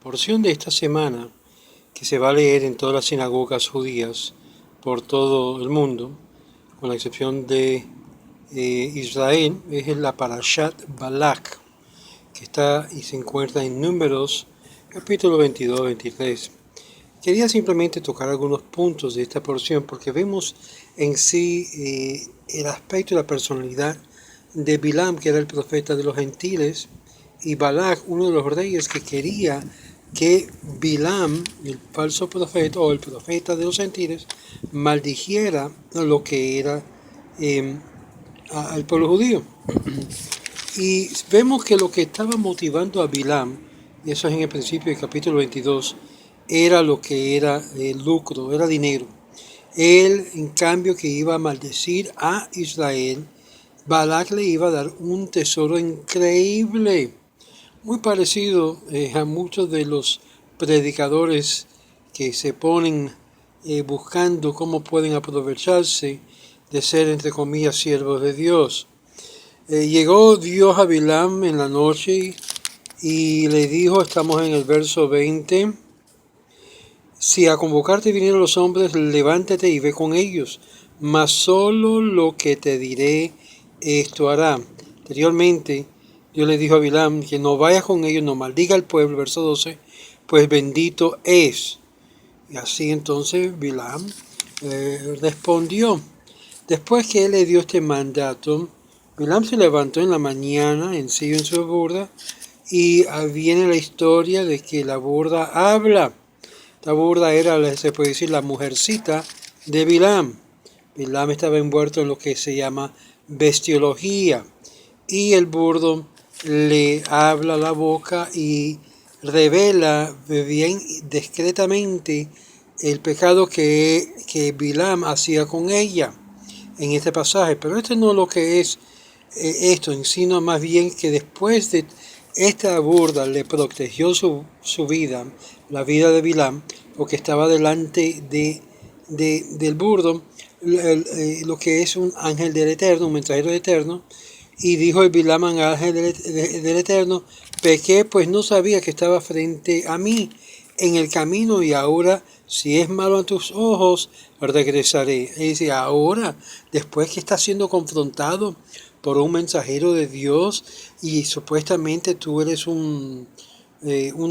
Porción de esta semana que se va a leer en todas las sinagogas judías por todo el mundo, con la excepción de Israel, es la Parashat Balak, que está y se encuentra en Números, capítulo 22-23. Quería simplemente tocar algunos puntos de esta porción porque vemos en sí el aspecto y la personalidad de Bilam, que era el profeta de los gentiles, y Balak, uno de los reyes que quería que Bilam, el falso profeta o el profeta de los gentiles, maldijera lo que era al pueblo judío. Y vemos que lo que estaba motivando a Bilam, y eso es en el principio del capítulo 22, era lo que era el lucro, era dinero. Él, en cambio, que iba a maldecir a Israel, Balak le iba a dar un tesoro increíble, muy parecido a muchos de los predicadores que se ponen buscando cómo pueden aprovecharse de ser, entre comillas, siervos de Dios. Llegó Dios a Bilam en la noche y le dijo, estamos en el verso 20, si a convocarte vinieron los hombres, levántate y ve con ellos, mas solo lo que te diré, esto hará. Anteriormente, Dios le dijo a Bilam que no vayas con ellos, no maldiga al pueblo, verso 12, pues bendito es. Y así entonces Bilam respondió. Después que él le dio este mandato, Bilam se levantó en la mañana, en su burda, y viene la historia de que la burda habla. Esta burda era, se puede decir, la mujercita de Bilam. Bilam estaba envuelto en lo que se llama bestiología. Y el burdo le habla la boca y revela bien discretamente el pecado que Bilam hacía con ella en este pasaje. Pero esto no es lo que es esto, sino más bien que después de esta burda le protegió su vida, la vida de Bilam, porque estaba delante del burdo, lo que es un ángel del Eterno, un mensajero del Eterno, y dijo el Bilam al ángel del Eterno, pequé pues no sabía que estaba frente a mí en el camino y ahora si es malo a tus ojos regresaré. Es decir, ahora después que está siendo confrontado por un mensajero de Dios y supuestamente tú eres una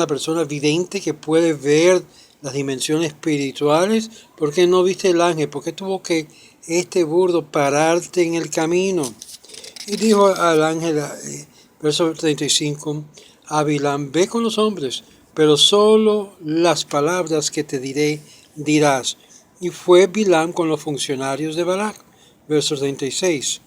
persona vidente que puede ver las dimensiones espirituales, ¿por qué no viste el ángel? ¿Por qué tuvo que este burdo pararte en el camino? Y dijo al ángel, verso 35, a Bilam, ve con los hombres, pero solo las palabras que te diré dirás. Y fue Bilam con los funcionarios de Balak, verso 36.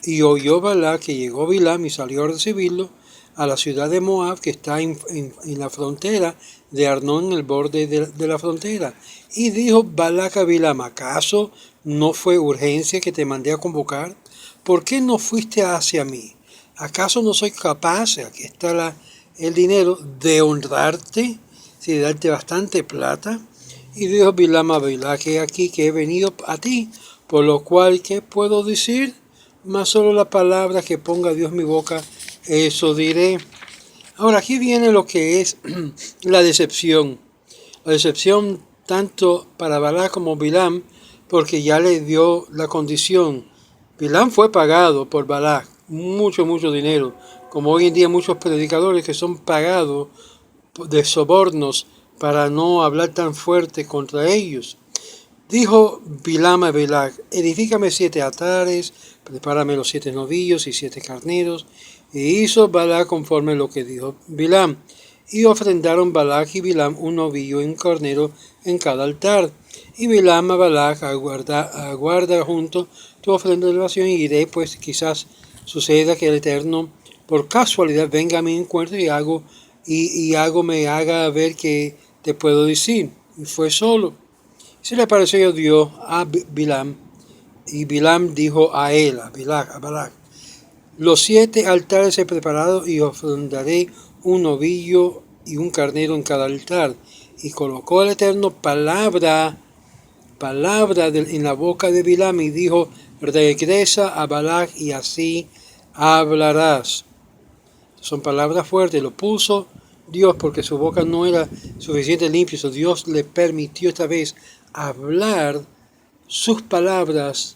Y oyó Balak que llegó Bilam y salió a recibirlo a la ciudad de Moab, que está en la frontera de Arnón, en el borde de la frontera. Y dijo Balak a Bilam, ¿acaso no fue urgencia que te mandé a convocar? ¿Por qué no fuiste hacia mí? ¿Acaso no soy capaz, aquí está el dinero, de honrarte, de darte bastante plata? Y dijo Bilam a Balak, que aquí que he venido a ti, por lo cual, ¿qué puedo decir? Más solo la palabra que ponga Dios en mi boca, eso diré. Ahora, aquí viene lo que es la decepción. La decepción tanto para Balak como Bilam, porque ya le dio la condición. Bilam fue pagado por Balak, mucho dinero, como hoy en día muchos predicadores que son pagados de sobornos para no hablar tan fuerte contra ellos. Dijo Bilam a Balak, edifícame 7 altares, prepárame los 7 novillos y 7 carneros. Y hizo Balak conforme lo que dijo Bilam. Y ofrendaron Balak y Bilam un novillo y un carnero en cada altar. Y Bilam a Balak, aguarda junto tu ofrenda de oración y iré, pues quizás suceda que el Eterno por casualidad venga a mi encuentro y me haga ver que te puedo decir. Y fue solo. Se le apareció Dios a Bilam, y Bilam dijo a él, a Balak, los 7 altares he preparado y ofrendaré un novillo y un carnero en cada altar. Y colocó el Eterno palabra en la boca de Bilam y dijo, regresa a Balak y así hablarás. Son palabras fuertes, lo puso Dios porque su boca no era suficiente limpia. So Dios le permitió esta vez hablar sus palabras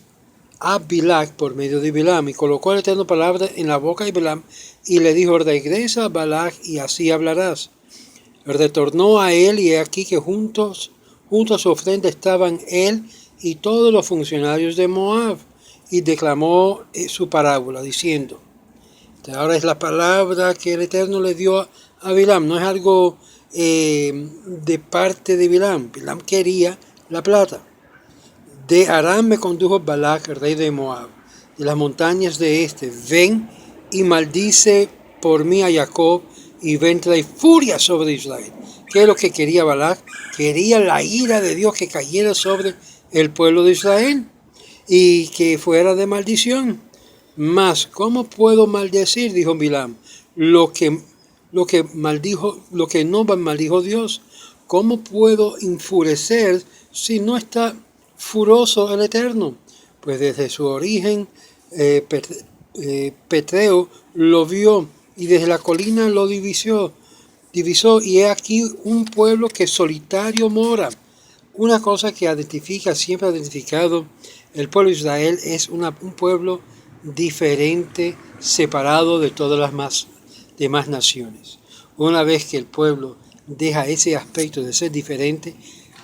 a Bilac por medio de Bilam, y colocó el Eterno palabra en la boca de Bilam, y le dijo: regresa a Balac y así hablarás. Retornó a él, y he aquí que junto a su ofrenda estaban él y todos los funcionarios de Moab, y declamó su parábola, diciendo: ahora es la palabra que el Eterno le dio a Bilam, no es algo de parte de Bilam. Bilam quería la plata. De Aram me condujo Balac, rey de Moab, de las montañas de este. Ven y maldice por mí a Jacob, y ven, trae furia sobre Israel. ¿Qué es lo que quería Balac? Quería la ira de Dios que cayera sobre el pueblo de Israel y que fuera de maldición. Mas, ¿cómo puedo maldecir? Dijo Bilam, lo que no maldijo Dios. ¿Cómo puedo enfurecer si no está furioso el Eterno? Pues desde su origen Petreo lo vio, y desde la colina lo divisó, y he aquí un pueblo que solitario mora. Una cosa que siempre ha identificado el pueblo de Israel es un pueblo diferente, separado de todas las demás naciones. Una vez que el pueblo deja ese aspecto de ser diferente,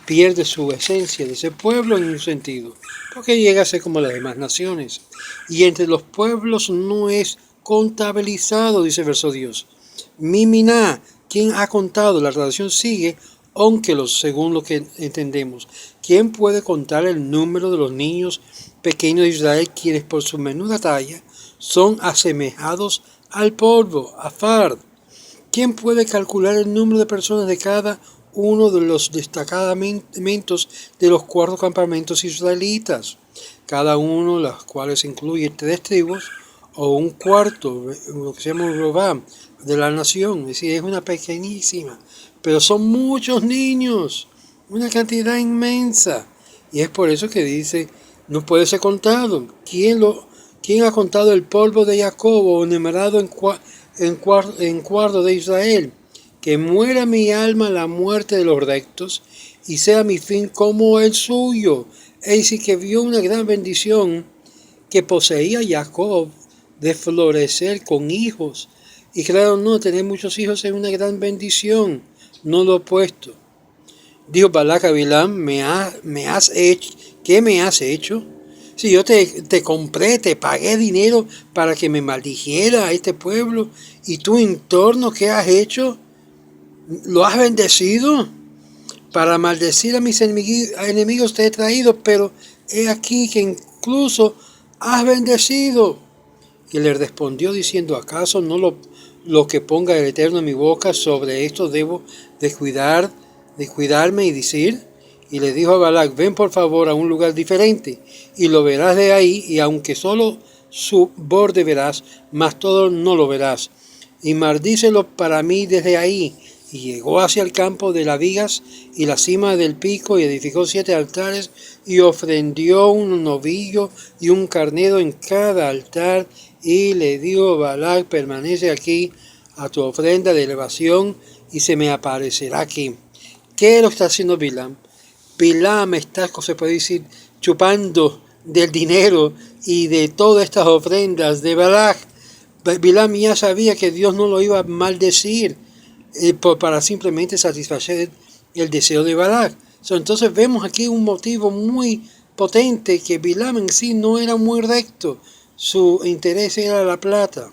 pierde su esencia de ser pueblo en un sentido, porque llega a ser como las demás naciones. Y entre los pueblos no es contabilizado, dice el verso Dios. Miminá, ¿quién ha contado? La relación sigue, aunque según lo que entendemos. ¿Quién puede contar el número de los niños pequeños de Israel, quienes por su menuda talla son asemejados al polvo, afar? ¿Quién puede calcular el número de personas de cada uno de los destacamentos de los 4 campamentos israelitas, cada uno de los cuales incluye 3 tribus o un cuarto, lo que se llama Robam, de la nación? Es decir, es una pequeñísima, pero son muchos niños, una cantidad inmensa, y es por eso que dice, no puede ser contado. ¿Quién ha contado el polvo de Jacob, o numerado en cuarto de Israel? Que muera mi alma la muerte de los rectos, y sea mi fin como el suyo. Es decir, que vio una gran bendición que poseía Jacob de florecer con hijos. Y claro, no, tener muchos hijos es una gran bendición, no lo opuesto. Dijo Balac a Bilam: ¿qué me has hecho? Si yo te compré, te pagué dinero para que me maldijera a este pueblo, y tú en torno, ¿qué has hecho? ¿Lo has bendecido? Para maldecir a mis enemigos te he traído, pero he aquí que incluso has bendecido. Y le respondió diciendo: ¿acaso no lo que ponga el Eterno en mi boca, sobre esto debo descuidarme y decir? Y le dijo a Balac: ven por favor a un lugar diferente, y lo verás de ahí, y aunque solo su borde verás, mas todo no lo verás. Y maldícelo para mí desde ahí. Y llegó hacia el campo de las vigas y la cima del pico, y edificó 7 altares, y ofrendió un novillo y un carnero en cada altar. Y le dijo Balac: permanece aquí a tu ofrenda de elevación, y se me aparecerá aquí. ¿Qué lo está haciendo Bilam? Bilam está, se puede decir, chupando del dinero y de todas estas ofrendas de Balac. Bilam ya sabía que Dios no lo iba a maldecir para simplemente satisfacer el deseo de Balac. Entonces vemos aquí un motivo muy potente, que Bilam en sí no era muy recto, su interés era la plata.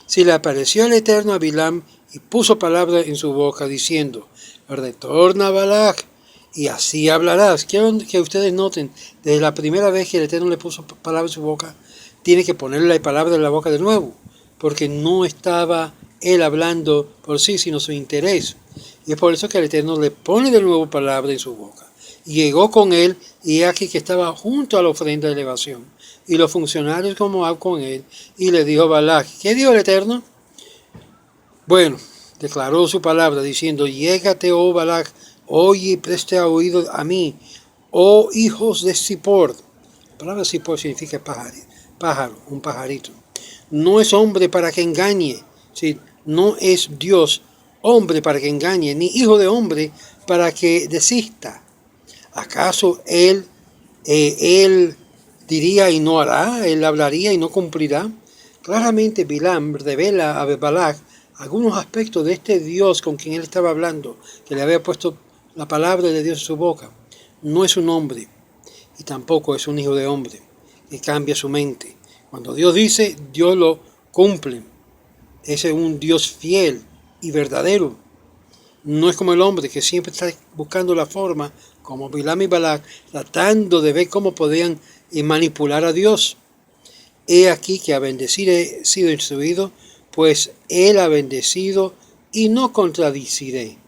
Si le apareció el Eterno a Bilam y puso palabra en su boca diciendo: retorna a Balac y así hablarás. Quiero que ustedes noten, desde la primera vez que el Eterno le puso palabra en su boca, tiene que ponerle la palabra en la boca de nuevo, porque no estaba él hablando por sí, sino su interés. Y es por eso que el Eterno le pone de nuevo palabra en su boca. Y llegó con él, y aquí que estaba junto a la ofrenda de elevación, y los funcionarios como Moab con él, y le dijo Balac: ¿qué dijo el Eterno? Bueno, declaró su palabra diciendo: llégate, oh Balac, oye y preste oído a mí, oh hijos de Zippor. La palabra Zippor significa pájaro, un pajarito. No es hombre para que engañe, ¿sí? No es Dios hombre para que engañe, ni hijo de hombre para que desista. ¿Acaso él diría y no hará? ¿Él hablaría y no cumplirá? Claramente Bilam revela a Balac algunos aspectos de este Dios con quien él estaba hablando, que le había puesto la palabra de Dios en su boca. No es un hombre y tampoco es un hijo de hombre que cambia su mente. Cuando Dios dice, Dios lo cumple. Ese es un Dios fiel y verdadero. No es como el hombre que siempre está buscando la forma, como Bilam y Balac, tratando de ver cómo podían manipular a Dios. He aquí que a bendecir he sido instruido, pues él ha bendecido y no contradiciré.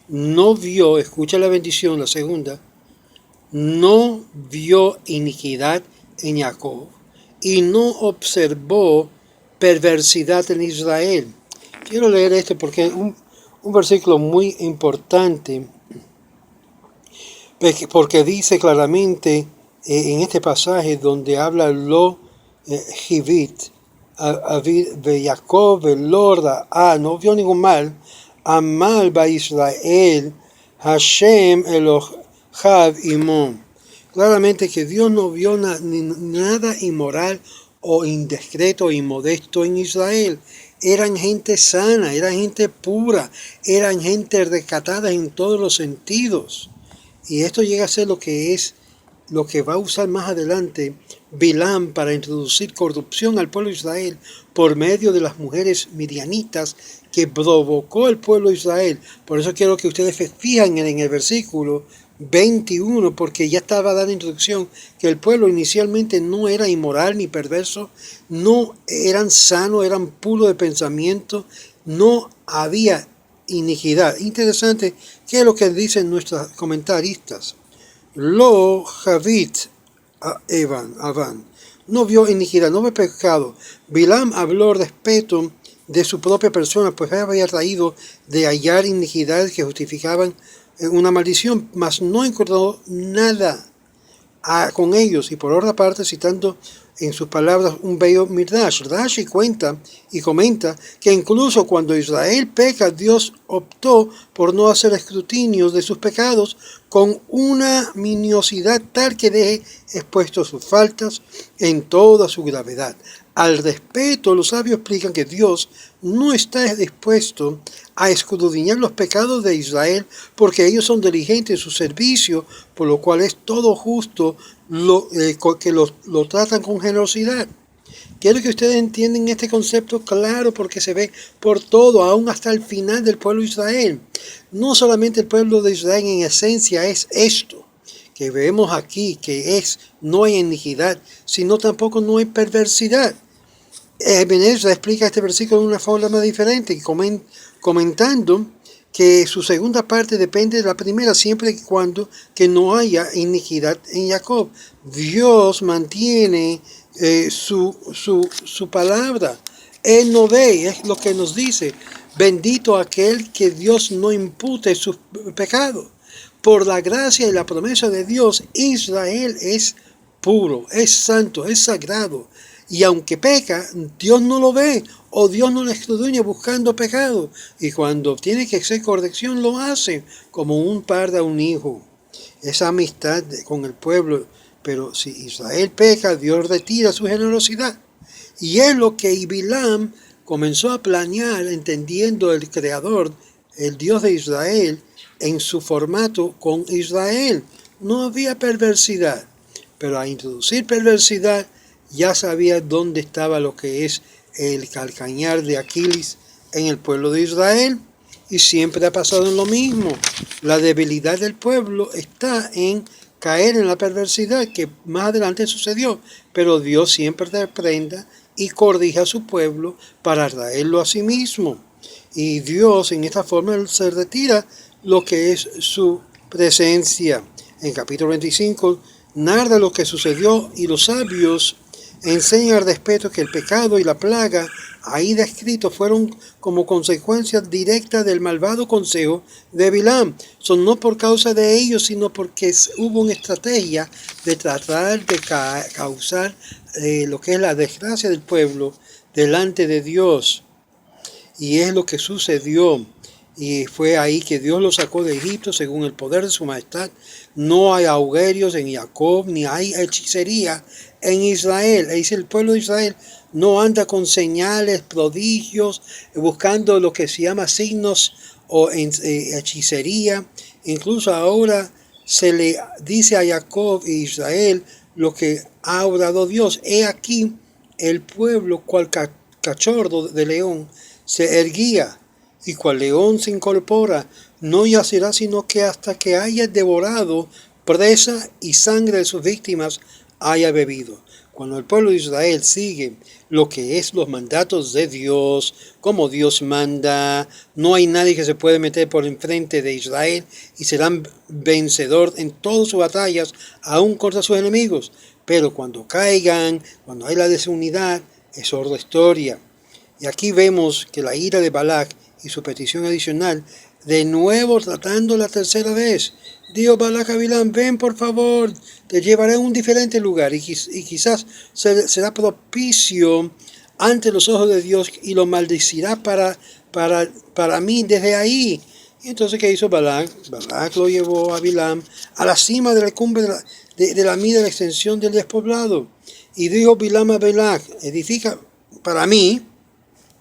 No vio, escucha la bendición, la segunda, no vio iniquidad en Jacob y no observó perversidad en Israel. Quiero leer esto porque es un versículo muy importante, porque dice claramente en este pasaje donde habla lo Jivit, de Jacob, el Lord, no vio ningún mal, Amal ba Israel, Hashem Elohad Imon. Claramente que Dios no vio nada inmoral o indiscreto o inmodesto en Israel. Eran gente sana, eran gente pura, eran gente rescatada en todos los sentidos. Y esto llega a ser lo que va a usar más adelante Bilam para introducir corrupción al pueblo de Israel por medio de las mujeres midianitas que provocó el pueblo de Israel. Por eso quiero que ustedes se fijen en el versículo 21, porque ya estaba dando introducción que el pueblo inicialmente no era inmoral ni perverso, no eran sanos, eran puros de pensamiento, no había iniquidad. Interesante, ¿qué es lo que dicen nuestros comentaristas? Lo Javit Avan, no vio iniquidad, no vio pecado. Bilam habló respeto de su propia persona, pues había traído de hallar iniquidades que justificaban una maldición, mas no encontró nada con ellos. Y por otra parte, citando en sus palabras un bello Midrash, Rashi cuenta y comenta que incluso cuando Israel peca, Dios optó por no hacer escrutinios de sus pecados con una minuciosidad tal que deje expuestos sus faltas en toda su gravedad. Al respecto, los sabios explican que Dios no está dispuesto a escudriñar los pecados de Israel porque ellos son diligentes en su servicio, por lo cual es todo justo que lo tratan con generosidad. Quiero que ustedes entiendan este concepto claro porque se ve por todo, aún hasta el final del pueblo de Israel. No solamente el pueblo de Israel en esencia es esto que vemos aquí, que no hay iniquidad, sino tampoco no hay perversidad. Ebenezer explica este versículo de una forma diferente, comentando que su segunda parte depende de la primera siempre y cuando que no haya iniquidad en Jacob. Dios mantiene su palabra. Él no ve, es lo que nos dice. Bendito aquel que Dios no impute sus pecados. Por la gracia y la promesa de Dios, Israel es puro, es santo, es sagrado. Y aunque peca, Dios no lo ve o Dios no le escudriña buscando pecado. Y cuando tiene que hacer corrección, lo hace como un padre a un hijo. Esa amistad con el pueblo. Pero si Israel peca, Dios retira su generosidad. Y es lo que Bilam comenzó a planear entendiendo el Creador, el Dios de Israel, en su formato con Israel. No había perversidad. Pero a introducir perversidad, ya sabía dónde estaba lo que es el calcañar de Aquiles en el pueblo de Israel, y siempre ha pasado en lo mismo. La debilidad del pueblo está en caer en la perversidad, que más adelante sucedió, pero Dios siempre reprenda y corrige a su pueblo para traerlo a sí mismo. Y Dios en esta forma se retira lo que es su presencia. En capítulo 25 narra lo que sucedió y los sabios enseña al respecto que el pecado y la plaga ahí descritos fueron como consecuencia directa del malvado consejo de Bilam. Son no por causa de ellos, sino porque hubo una estrategia de tratar de causar lo que es la desgracia del pueblo delante de Dios. Y es lo que sucedió. y fue ahí que Dios los sacó de Egipto según el poder de su majestad. No hay augurios en Jacob, ni hay hechicería en Israel. Ahí dice el pueblo de Israel no anda con señales, prodigios, buscando lo que se llama signos o hechicería. Incluso ahora se le dice a Jacob e Israel lo que ha obrado Dios. He aquí el pueblo cual cachorro de león se erguía, y cual león se incorpora, no yacerá sino que hasta que haya devorado presa y sangre de sus víctimas haya bebido. Cuando el pueblo de Israel sigue lo que es los mandatos de Dios, como Dios manda, no hay nadie que se puede meter por enfrente de Israel y serán vencedor en todas sus batallas, aún contra sus enemigos. Pero cuando caigan, cuando hay la desunidad, es otra historia. Y aquí vemos que la ira de Balac y su petición adicional, de nuevo tratando la tercera vez, dijo Balac a Bilam, ven por favor, te llevaré a un diferente lugar y quizás será propicio ante los ojos de Dios y lo maldecirá para mí desde ahí. Y entonces, ¿qué hizo Balac? Balac lo llevó a Bilam a la cima de la cumbre de la mida de la extensión del despoblado. Y dijo Bilam a Balac, edifica para mí,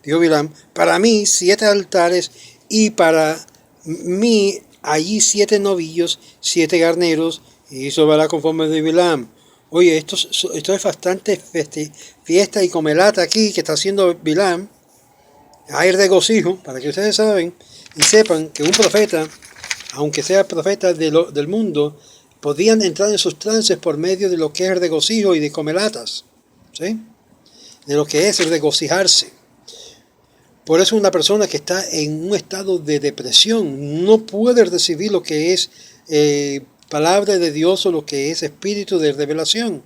dijo Bilam, para mí 7 altares y para mí allí 7 novillos, 7 carneros. Y hizo Balac conforme de Bilam. Oye, esto es bastante fiesta y comelata aquí que está haciendo Bilam. Hay regocijo, para que ustedes saben y sepan que un profeta, aunque sea profeta del mundo, podían entrar en sus trances por medio de lo que es el regocijo y de comelatas, ¿sí? De lo que es el regocijarse. Por eso una persona que está en un estado de depresión no puede recibir lo que es palabra de Dios o lo que es espíritu de revelación.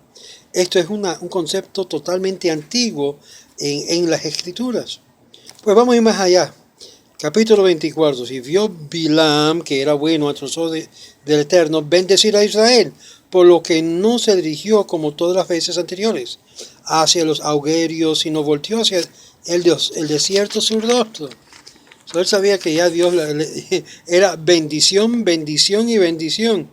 Esto es un concepto totalmente antiguo en las Escrituras. Pues vamos a ir más allá. Capítulo 24. Y vio Bilam que era bueno a los ojos del Eterno bendecir a Israel, por lo que no se dirigió como todas las veces anteriores hacia los augurios, sino volteó hacia el desierto surdostro. Él sabía que ya Dios era bendición, bendición y bendición.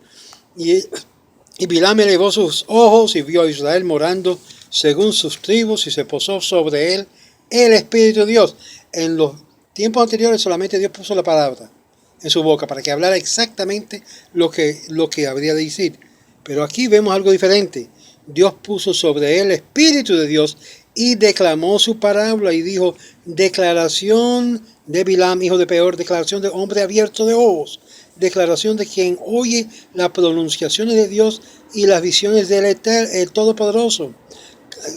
Y Bilam elevó sus ojos y vio a Israel morando según sus tribus y se posó sobre él el Espíritu de Dios. En los tiempos anteriores solamente Dios puso la palabra en su boca para que hablara exactamente lo que habría de decir. Pero aquí vemos algo diferente. Dios puso sobre él el Espíritu de Dios y declamó su parábola y dijo, declaración de Bilam, hijo de Peor, declaración de hombre abierto de ojos, declaración de quien oye las pronunciaciones de Dios y las visiones del el Todopoderoso,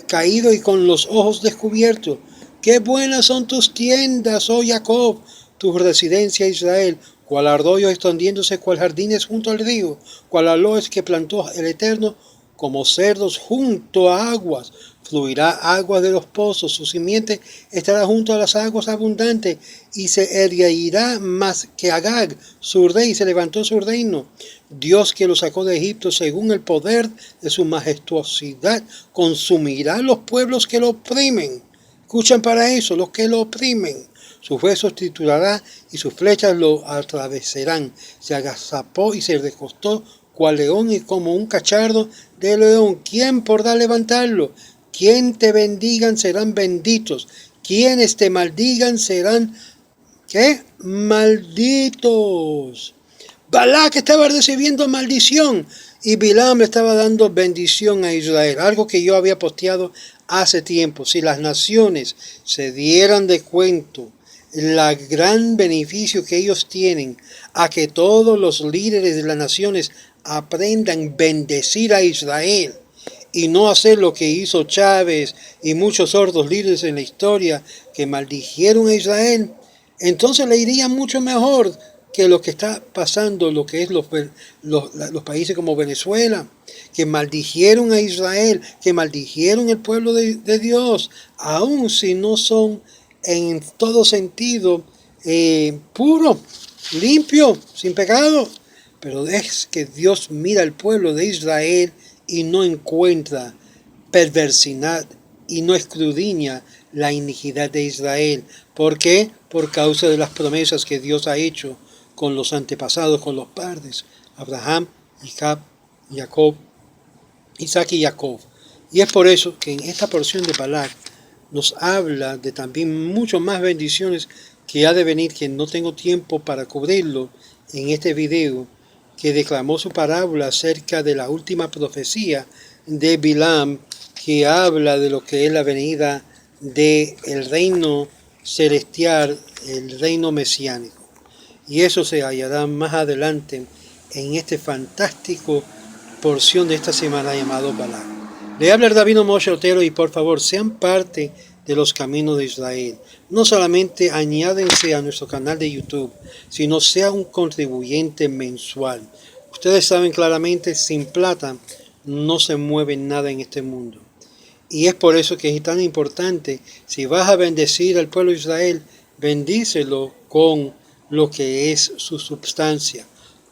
caído y con los ojos descubiertos. Qué buenas son tus tiendas, oh Jacob, tu residencia Israel, cual arroyos extendiéndose, cual jardines junto al río, cual aloes que plantó el Eterno, como cerdos junto a aguas. Fluirá agua de los pozos, su simiente estará junto a las aguas abundantes, y se erguirá más que Agag, su rey, se levantó su reino. Dios que lo sacó de Egipto según el poder de su majestuosidad, consumirá los pueblos que lo oprimen. Escuchan para eso, los que lo oprimen. Sus huesos triturará y sus flechas lo atravesarán. Se agazapó y se recostó cual león y como un cacharro de león. ¿Quién podrá levantarlo? Quien te bendigan serán benditos. Quienes te maldigan serán, ¿qué? Malditos. Balac estaba recibiendo maldición y Bilam le estaba dando bendición a Israel. Algo que yo había posteado hace tiempo. Si las naciones se dieran de cuenta el gran beneficio que ellos tienen a que todos los líderes de las naciones aprendan a bendecir a Israel y no hacer lo que hizo Chávez y muchos otros líderes en la historia que maldijeron a Israel, entonces le iría mucho mejor que lo que está pasando, lo que es los países como Venezuela, que maldijeron a Israel, que maldijeron el pueblo de Dios, aun si no son en todo sentido puro, limpio, sin pecado. Pero es que Dios mira al pueblo de Israel y no encuentra perversidad y no escudriña la iniquidad de Israel. ¿Por qué? Por causa de las promesas que Dios ha hecho con los antepasados, con los padres, Abraham, Jacob, Isaac y Jacob. Y es por eso que en esta porción de Balak nos habla de también muchas más bendiciones que ha de venir, que no tengo tiempo para cubrirlo en este video, que declamó su parábola acerca de la última profecía de Bilam, que habla de lo que es la venida del reino celestial, el reino mesiánico. Y eso se hallará más adelante en este fantástico porción de esta semana llamado Balak. Le habla el Rabino Moshe Otero y por favor sean parte de los caminos de Israel. No solamente añádense a nuestro canal de YouTube, sino sea un contribuyente mensual. Ustedes saben claramente, sin plata no se mueve nada en este mundo. Y es por eso que es tan importante, si vas a bendecir al pueblo de Israel, bendícelo con lo que es su substancia.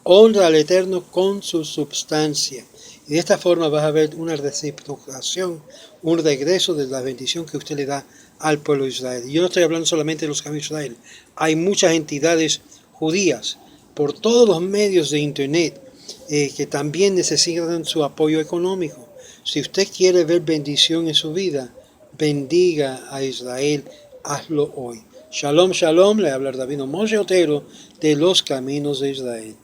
Honra al Eterno con su substancia. Y de esta forma vas a ver una reciprocación, un regreso de la bendición que usted le da al pueblo de Israel. Y yo no estoy hablando solamente de los caminos de Israel. Hay muchas entidades judías por todos los medios de internet que también necesitan su apoyo económico. Si usted quiere ver bendición en su vida, bendiga a Israel, hazlo hoy. Shalom, shalom, le habla el Rabino Moshe Otero de los caminos de Israel.